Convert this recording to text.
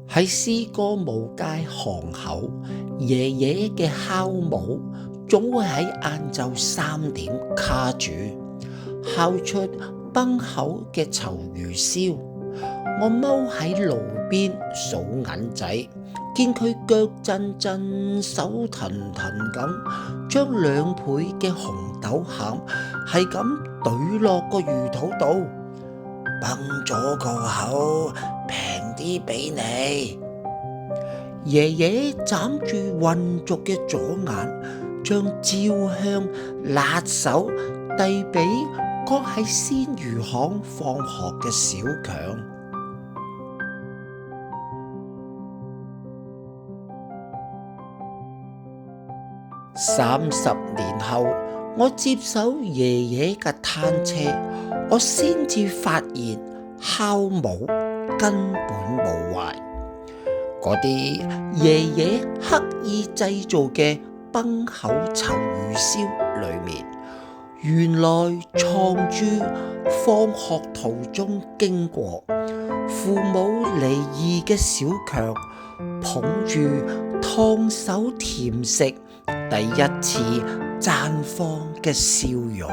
喺詩歌舞街巷口，爺爺嘅酵母總會喺晏晝3點卡住，烤出崩口嘅臭魚燒。我踎喺路邊數銀仔，見佢腳震震、手騰騰咁，將2倍嘅紅豆餡係咁懟落個魚肚度，崩咗個口，平啲俾你。爺爺眨住渾濁嘅左眼，將焦香辣手遞俾剛喺鮮魚行放學嘅小強。30年後，我接手爺爺嘅攤車，我先至發現酵母根本冇壞。嗰啲爺爺刻意製造嘅崩口臭魚燒裏面，原來藏住放學途中經過、父母離異嘅小強捧住燙手甜食第一次綻放嘅笑容。